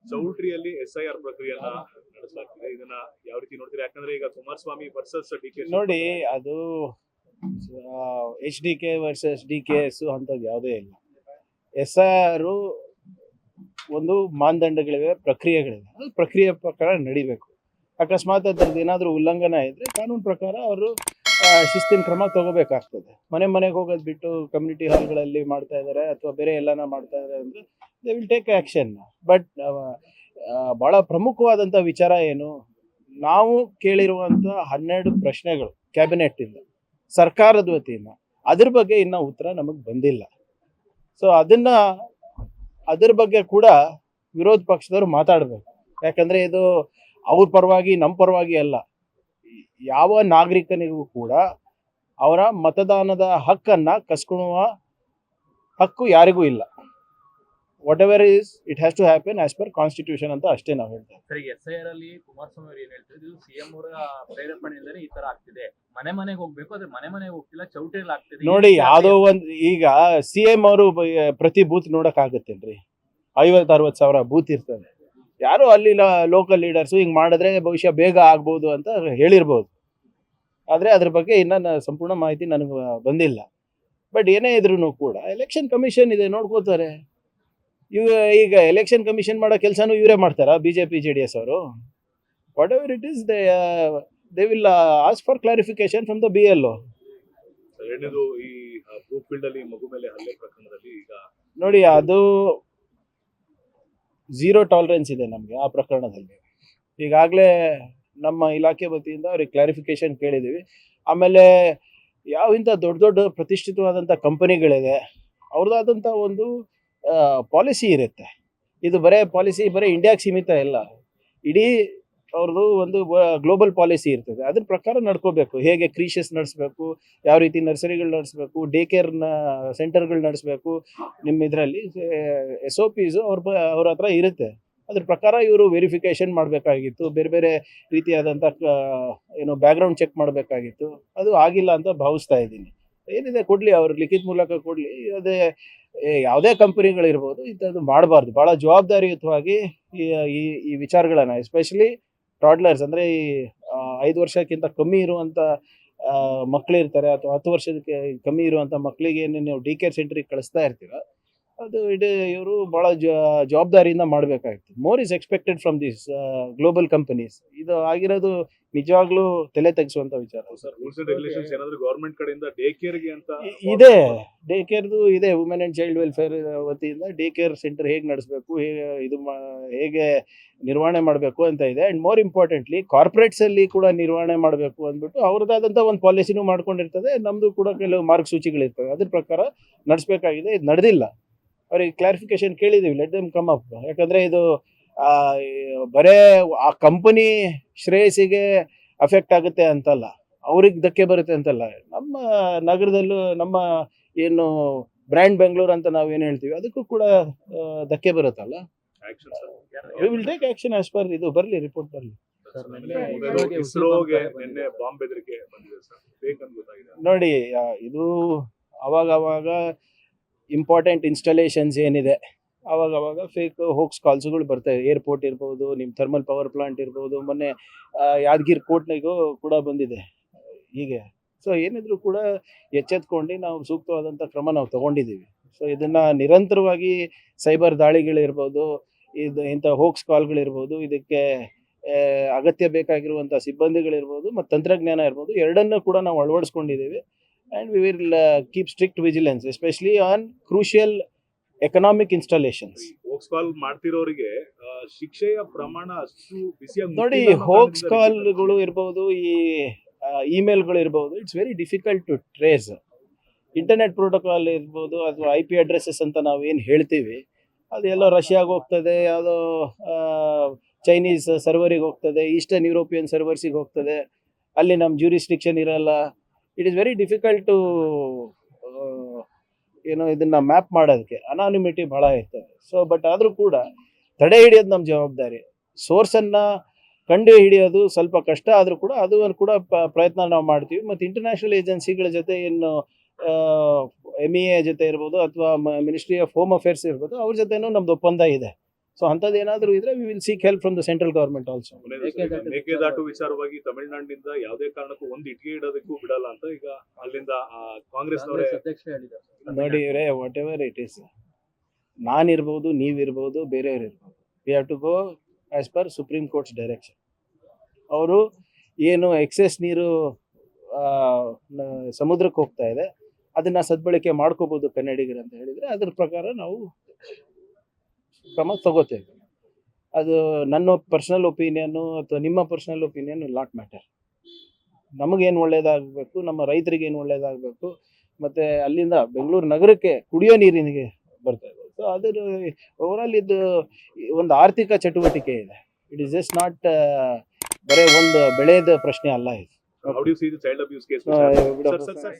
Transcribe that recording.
ಚೌಲ್ಟ್ರಿಯಲ್ಲಿ SIR ಪ್ರಕ್ರಿಯೆಯನ್ನ ನಡೆಸಲಾಗ್ತಿದೆ. ಇದನ್ನ ಯಾವ ರೀತಿ ನೋಡ್ತೀರಾ? ಯಾಕಂದ್ರೆ ಈಗ ಕುಮಾರಸ್ವಾಮಿ ವರ್ಸಸ್ DK ನೋಡಿ, ಅದು HDK ವರ್ಸಸ್ DKS ಅಂತದ್ದು ಯಾವುದೇ ಇಲ್ಲ. SIR ಒಂದು ಮಾನದಂಡಗಳಿವೆ, ಪ್ರಕ್ರಿಯೆಗಳಿವೆ. ಅದು ಪ್ರಕ್ರಿಯೆ ಪ್ರಕಾರ ನಡಿಬೇಕು. ಅಕಸ್ಮಾತ್ ಅದ್ರದ್ದು ಏನಾದರೂ ಉಲ್ಲಂಘನೆ ಇದ್ರೆ ಕಾನೂನು ಪ್ರಕಾರ ಅವರು ಶಿಸ್ತಿನ ಕ್ರಮ ತಗೋಬೇಕಾಗ್ತದೆ. ಮನೆಗೆ ಹೋಗೋದು ಬಿಟ್ಟು ಕಮ್ಯುನಿಟಿ ಹಾಲ್ಗಳಲ್ಲಿ ಮಾಡ್ತಾ ಇದ್ದಾರೆ ಅಥವಾ ಬೇರೆ ಎಲ್ಲಾನ ಮಾಡ್ತಾ ಇದ್ದಾರೆ ಅಂದರೆ they will take action. But ಭಾಳ ಪ್ರಮುಖವಾದಂಥ ವಿಚಾರ ಏನು, ನಾವು ಕೇಳಿರುವಂಥ 12 ಪ್ರಶ್ನೆಗಳು ಕ್ಯಾಬಿನೆಟ್ಟಿಂದ, ಸರ್ಕಾರದ ವತಿಯಿಂದ, ಅದ್ರ ಬಗ್ಗೆ ಇನ್ನೂ ಉತ್ತರ ನಮಗೆ ಬಂದಿಲ್ಲ. ಸೊ ಅದ್ರ ಬಗ್ಗೆ ಕೂಡ ವಿರೋಧ ಪಕ್ಷದವರು ಮಾತಾಡಬೇಕು. ಯಾಕಂದರೆ ಇದು ಅವ್ರ ಪರವಾಗಿ ನಮ್ಮ ಪರವಾಗಿ ಅಲ್ಲ. ಯಾವ ನಾಗರಿಕನಿಗೂ ಕೂಡ ಅವರ ಮತದಾನದ ಹಕ್ಕನ್ನು ಕಸ್ಕೊಳ್ಳುವ ಹಕ್ಕು ಯಾರಿಗೂ ಇಲ್ಲ. Whatever is it has to happen as per constitution ಅಂತ ಅಷ್ಟೇ ನಾವು ಹೇಳ್ತೇವೆ. ಸರಿ, SIR ಅಲ್ಲಿ ಕುಮಾರಸ್ವಾಮಿ ಅವರು ಏನ್ ಹೇಳ್ತಾರೆ, ಇದು CM ಅವರ ಪ್ರೇರೇಪಣೆಯಿಂದಲೇ ಈ ತರ ಆಗ್ತಿದೆ. ಮನೆಗೆ ಹೋಗ್ಬೇಕು, ಆದ್ರೆ ಮನೆಗೆ ಹೋಗ್ತಿಲ್ಲ, ಚೌಟ್ರಿಯಲ್ಲಿ ಆಗ್ತಿದೆ. ನೋಡಿ, ಯಾವುದೋ ಒಂದು ಈಗ CM ಅವರು ಪ್ರತಿ ಬೂತ್ ನೋಡಕ್ ಆಗುತ್ತೇನ್ರಿ? 50-60 ಸಾವಿರ ಬೂತ್ ಇರ್ತದೆ. ಯಾರೋ ಅಲ್ಲಿ ಲೋಕಲ್ ಲೀಡರ್ಸು ಹಿಂಗೆ ಮಾಡಿದ್ರೆ ಬಹುಶಃ ಬೇಗ ಆಗ್ಬೋದು ಅಂತ ಹೇಳಿರ್ಬೋದು. ಆದರೆ ಅದ್ರ ಬಗ್ಗೆ ಇನ್ನೂ ಸಂಪೂರ್ಣ ಮಾಹಿತಿ ನನಗೆ ಬಂದಿಲ್ಲ. ಬಟ್ ಏನೇ ಇದ್ರೂ ಕೂಡ ಎಲೆಕ್ಷನ್ ಕಮಿಷನ್ ಇದೆ, ನೋಡ್ಕೋತಾರೆ. ಈಗ ಎಲೆಕ್ಷನ್ ಕಮಿಷನ್ ಮಾಡೋ ಕೆಲಸನೂ ಇವರೇ ಮಾಡ್ತಾರಾ BJP JDS ಅವರು? What ever it is, they will ask for clarification from the BLO. ಎರಡನೇದು ಈ ಬ್ರೂಕ್ ಫೀಲ್ಡ್ ಅಲ್ಲಿ ಮಗು ಮೇಲೆ ಹಲ್ಲೆ ಪ್ರಕರಣದಲ್ಲಿ ಈಗ ನೋಡಿ, ಅದು ಝೀರೋ ಟಾಲರೆನ್ಸ್ ಇದೆ ನಮಗೆ ಆ ಪ್ರಕರಣದಲ್ಲಿ. ಈಗಾಗಲೇ ನಮ್ಮ ಇಲಾಖೆ ವತಿಯಿಂದ ಅವ್ರಿಗೆ ಕ್ಲಾರಿಫಿಕೇಶನ್ ಕೇಳಿದ್ದೀವಿ. ಆಮೇಲೆ ಇಂಥ ದೊಡ್ಡ ಪ್ರತಿಷ್ಠಿತವಾದಂಥ ಕಂಪನಿಗಳಿದೆ, ಅವ್ರದ್ದಾದಂಥ ಒಂದು ಪಾಲಿಸಿ ಇರುತ್ತೆ. ಇದು ಬರೀ ಇಂಡಿಯಾಗೆ ಸೀಮಿತ ಇಲ್ಲ, ಇಡೀ ಅವ್ರದ್ದು ಒಂದು ಗ್ಲೋಬಲ್ ಪಾಲಿಸಿ ಇರ್ತದೆ. ಅದ್ರ ಪ್ರಕಾರ ನಡ್ಕೋಬೇಕು. ಹೇಗೆ ಕ್ರೀಷಸ್ ನಡೆಸಬೇಕು, ಯಾವ ರೀತಿ ನರ್ಸರಿಗಳು ನಡೆಸಬೇಕು, ಡೇ ಕೇರ್ನ ಸೆಂಟರ್ಗಳು ನಡೆಸಬೇಕು, ನಿಮ್ಮ ಇದರಲ್ಲಿ SOPs ಅವ್ರ ಹತ್ರ ಇರುತ್ತೆ. ಅದ್ರ ಪ್ರಕಾರ ಇವರು ವೆರಿಫಿಕೇಷನ್ ಮಾಡಬೇಕಾಗಿತ್ತು, ಬೇರೆ ರೀತಿಯಾದಂಥ ಬ್ಯಾಕ್ಗ್ರೌಂಡ್ ಚೆಕ್ ಮಾಡಬೇಕಾಗಿತ್ತು. ಅದು ಆಗಿಲ್ಲ ಅಂತ ಭಾವಿಸ್ತಾ ಇದ್ದೀನಿ. ಏನಿದೆ ಕೊಡಲಿ, ಅವ್ರ ಲಿಖಿತ ಮೂಲಕ ಕೊಡಲಿ. ಅದೇ ಯಾವುದೇ ಕಂಪನಿಗಳಿರ್ಬೋದು, ಇಂಥದ್ದು ಮಾಡಬಾರ್ದು. ಭಾಳ ಜವಾಬ್ದಾರಿಯುತವಾಗಿ ಈ ವಿಚಾರಗಳನ್ನು, ಎಸ್ಪೆಷಲಿ ಟಾಡ್ಲರ್ಸ್ ಅಂದರೆ ಈ 5 ವರ್ಷಕ್ಕಿಂತ ಕಮ್ಮಿ ಇರುವಂಥ ಮಕ್ಕಳಿರ್ತಾರೆ, ಅಥವಾ 10 ವರ್ಷಕ್ಕೆ ಕಮ್ಮಿ ಇರುವಂಥ ಮಕ್ಕಳಿಗೆ ನೀವು DK ಸೆಂಟ್ರಿಗೆ ಕಳಿಸ್ತಾ ಇರ್ತೀರ, ಅದು ಇವರು ಭಾಳ ಜವಾಬ್ದಾರಿಯಿಂದ ಮಾಡಬೇಕಾಗಿತ್ತು. More is expected from this global companies. ಇದು ಆಗಿರೋದು ನಿಜವಾಗ್ಲೂ ತಲೆ ತೆಗೆಸುವಂಥ ವಿಚಾರ. ಸರ್, ರೂಲ್ಸ್ ಅಂಡ್ ರೆಗ್ಯುಲೇಷನ್ಸ್ ಏನಾದರೂ ಗವರ್ಮೆಂಟ್ ಕಡೆಯಿಂದ ಡೇ ಕೇರ್ಗೆ ಅಂತ ಇದೆ, ಡೇ ಕೇರ್ದು ಇದೆ. ವುಮೆನ್ ಆ್ಯಂಡ್ ಚೈಲ್ಡ್ ವೆಲ್ಫೇರ್ ವತಿಯಿಂದ ಡೇ ಕೇರ್ ಸೆಂಟರ್ ಹೇಗೆ ನಡೆಸಬೇಕು, ಹೇಗೆ ನಿರ್ವಹಣೆ ಮಾಡಬೇಕು ಅಂತ ಇದೆ. ಆ್ಯಂಡ್ ಮೋರ್ ಇಂಪಾರ್ಟೆಂಟ್ಲಿ ಕಾರ್ಪೊರೇಟ್ಸಲ್ಲಿ ಕೂಡ ನಿರ್ವಹಣೆ ಮಾಡಬೇಕು ಅಂದ್ಬಿಟ್ಟು ಅವ್ರದ್ದಾದಂಥ ಒಂದು ಪಾಲಿಸಿನೂ ಮಾಡ್ಕೊಂಡಿರ್ತದೆ. ನಮ್ಮದು ಕೂಡ ಕೆಲವು ಮಾರ್ಗಸೂಚಿಗಳಿರ್ತವೆ, ಅದ್ರ ಪ್ರಕಾರ ನಡೆಸಬೇಕಾಗಿದೆ. ಇದು ನಡೆದಿಲ್ಲ. ಅವ್ರಿಗೆ ಕ್ಲಾರಿಫಿಕೇಶನ್ ಕೇಳಿದ್ದೀವಿ, ಲೆಟ್ ದೆಮ್ ಕಮ್ ಅಪ್. ಯಾಕಂದರೆ ಇದು ಬರೇ ಆ ಕಂಪನಿ ಶ್ರೇಯಸ್ಸಿಗೆ ಅಫೆಕ್ಟ್ ಆಗುತ್ತೆ ಅಂತಲ್ಲ, ಅವ್ರಿಗೆ ಧಕ್ಕೆ ಬರುತ್ತೆ ಅಂತಲ್ಲ. ನಮ್ಮ ನಗರದಲ್ಲೂ ನಮ್ಮ ಏನು ಬ್ರ್ಯಾಂಡ್ ಬೆಂಗಳೂರು ಅಂತ ನಾವೇನು ಹೇಳ್ತೀವಿ, ಅದಕ್ಕೂ ಕೂಡ ಧಕ್ಕೆ ಬರುತ್ತಲ್ಲ. We will take action as per ಇದು ಬರಲಿ, ರಿಪೋರ್ಟ್ ಬರಲಿ. ಇಸ್ರೋಗೆ ನಿನ್ನೆ ಬಾಂಬ್ ಬೆದರಿಕೆ ಬಂದಿದೆ ಸರ್, ಫೇಕ್ ಅಂತ ಗೊತ್ತಾಗಿದೆ. ನೋಡಿ, ಇದು ಅವಾಗ ಇಂಪಾರ್ಟೆಂಟ್ ಇನ್ಸ್ಟಾಲೇಷನ್ಸ್ ಏನಿದೆ, ಅವಾಗ ಫೇಕ್ ಹೋಕ್ಸ್ ಕಾಲ್ಸ್ಗಳು ಬರ್ತವೆ. ಏರ್ಪೋರ್ಟ್ ಇರ್ಬೋದು, ನಿಮ್ಮ ಥರ್ಮಲ್ ಪವರ್ ಪ್ಲಾಂಟ್ ಇರ್ಬೋದು, ಮೊನ್ನೆ ಯಾದಗಿರಿ ಕೋರ್ಟ್ನಿಗೂ ಕೂಡ ಬಂದಿದೆ ಹೀಗೆ. ಸೊ ಏನಿದ್ರು ಕೂಡ ಎಚ್ಚೆತ್ಕೊಂಡು ನಾವು ಸೂಕ್ತವಾದಂಥ ಕ್ರಮ ನಾವು ತೊಗೊಂಡಿದ್ದೀವಿ. ಸೊ ಇದನ್ನು ನಿರಂತರವಾಗಿ ಸೈಬರ್ ದಾಳಿಗಳಿರ್ಬೋದು, ಇಂಥ ಹೋಕ್ಸ್ ಕಾಲ್ಗಳಿರ್ಬೋದು, ಇದಕ್ಕೆ ಅಗತ್ಯ ಬೇಕಾಗಿರುವಂಥ ಸಿಬ್ಬಂದಿಗಳಿರ್ಬೋದು ಮತ್ತು ತಂತ್ರಜ್ಞಾನ ಇರ್ಬೋದು, ಎರಡನ್ನೂ ಕೂಡ ನಾವು ಅಳವಡಿಸ್ಕೊಂಡಿದ್ದೀವಿ. And we will keep strict vigilance, especially on crucial economic installations. Hoax call ಮಾಡ್ತಿರೋರಿಗೆ ಶಿಕ್ಷೆಯ ಪ್ರಮಾಣ ಅಷ್ಟು ಬಿಸಿಯಾಗಿ ನೋಡಿ, ಹೋಕ್ಸ್ ಕಾಲ್ಗಳು ಇರ್ಬೋದು, ಈ ಇಮೇಲ್ಗಳು ಇರ್ಬೋದು, it's very difficult to trace. Internet protocol ಇರ್ಬೋದು, ಅಥವಾ IP ಅಡ್ರೆಸಸ್ ಅಂತ ನಾವು ಏನು ಹೇಳ್ತೀವಿ, ಅದು ಎಲ್ಲೋ ರಷ್ಯಾಗೆ ಹೋಗ್ತದೆ, ಯಾವುದೋ ಚೈನೀಸ್ ಸರ್ವರಿಗೆ ಹೋಗ್ತದೆ, ಈಸ್ಟರ್ನ್ ಯುರೋಪಿಯನ್ ಸರ್ವರ್ಸಿಗೆ ಹೋಗ್ತದೆ, ಅಲ್ಲಿ ನಮ್ಮ ಜ್ಯೂರಿಸ್ಡಿಕ್ಷನ್ ಇರಲ್ಲ. It is very difficult to ಇದನ್ನು ಮ್ಯಾಪ್ ಮಾಡೋದಕ್ಕೆ. ಅನಾನಿಮಿಟಿ ಭಾಳ ಇರ್ತದೆ. ಸೊ ಬಟ್ ಆದರೂ ಕೂಡ ತಡೆ ಹಿಡಿಯೋದು ನಮ್ಮ ಜವಾಬ್ದಾರಿ. ಸೋರ್ಸನ್ನು ಕಂಡು ಹಿಡಿಯೋದು ಸ್ವಲ್ಪ ಕಷ್ಟ ಆದರೂ ಕೂಡ ಅದು ಕೂಡ ಪ್ರಯತ್ನ ನಾವು ಮಾಡ್ತೀವಿ. ಮತ್ತು ಇಂಟರ್ನ್ಯಾಷನಲ್ ಏಜೆನ್ಸಿಗಳ ಜೊತೆ ಏನು MEA ಜೊತೆ ಇರ್ಬೋದು, ಅಥವಾ ಮಿನಿಸ್ಟ್ರಿ ಆಫ್ ಹೋಮ್ ಅಫೇರ್ಸ್ ಇರ್ಬೋದು, ಅವ್ರ ಜೊತೆನೂ ನಮ್ದು ಒಪ್ಪಂದ ಇದೆ. ಸೊ ಅಂಥದ್ದು ಏನಾದರೂ ಇದ್ರೆ we will seek help from the central government also. Mekedatu ವಿಚಾರವಾಗಿ ತಮಿಳುನಾಡಿನಿಂದ ಯಾವುದೇ ಕಾರಣಕ್ಕೂ ಒಂದು ಇಟ್ಟಿಗೆ ಇಡೋದಕ್ಕೂ ಬಿಡಲ್ಲ ಅಂತ ಈಗ ಅಲ್ಲಿಂದ ಕಾಂಗ್ರೆಸ್ನವರೇ ಅಧ್ಯಕ್ಷರೇ ಹೇಳಿದ್ದಾರೆ. ನೋಡಿ ಇವರೇ, ವಾಟ್ ಎವರ್ ಇಟ್ ಈಸ್, ನಾನಿರ್ಬೋದು, ನೀವಿರ್ಬೋದು, ಬೇರೆಯವ್ರು ಇರ್ಬೋದು, we have to go as per supreme court's direction. ಅವರು ಏನು ಎಕ್ಸೆಸ್ ನೀರು ಸಮುದ್ರಕ್ಕೆ ಹೋಗ್ತಾ ಇದೆ ಅದನ್ನ ಸದ್ಬಳಕೆ ಮಾಡ್ಕೋಬಹುದು ಕನ್ನಡಿಗರು ಅಂತ ಹೇಳಿದ್ರೆ ಅದ್ರ ಪ್ರಕಾರ ನಾವು ಕ್ರಮ ತಗೋತೇವೆ. ಅದು ನನ್ನ ಪರ್ಸನಲ್ ಒಪಿನಿಯನ್ನು ಅಥವಾ ನಿಮ್ಮ ಪರ್ಸನಲ್ ಒಪಿನಿಯನ್ ನಾಟ್ ಮ್ಯಾಟರ್. ನಮಗೇನು ಒಳ್ಳೇದಾಗಬೇಕು, ನಮ್ಮ ರೈತರಿಗೆ ಏನು ಒಳ್ಳೇದಾಗಬೇಕು, ಮತ್ತು ಅಲ್ಲಿಂದ ಬೆಂಗಳೂರು ನಗರಕ್ಕೆ ಕುಡಿಯೋ ನೀರಿನಿಗೆ ಬರ್ತಾ ಇದೆ. ಸೊ ಅದರ ಓವರಾಲ್ ಇದು ಒಂದು ಆರ್ಥಿಕ ಚಟುವಟಿಕೆ ಇದೆ. ಇಟ್ ಈಸ್ ಜಸ್ಟ್ ನಾಟ್ ಬರೀ ಒಂದು ಬೆಳೆಯದ ಪ್ರಶ್ನೆ ಅಲ್ಲ ಇದು. How do you see the child abuse case? ಬಿಡಪ್ಪ. Sir.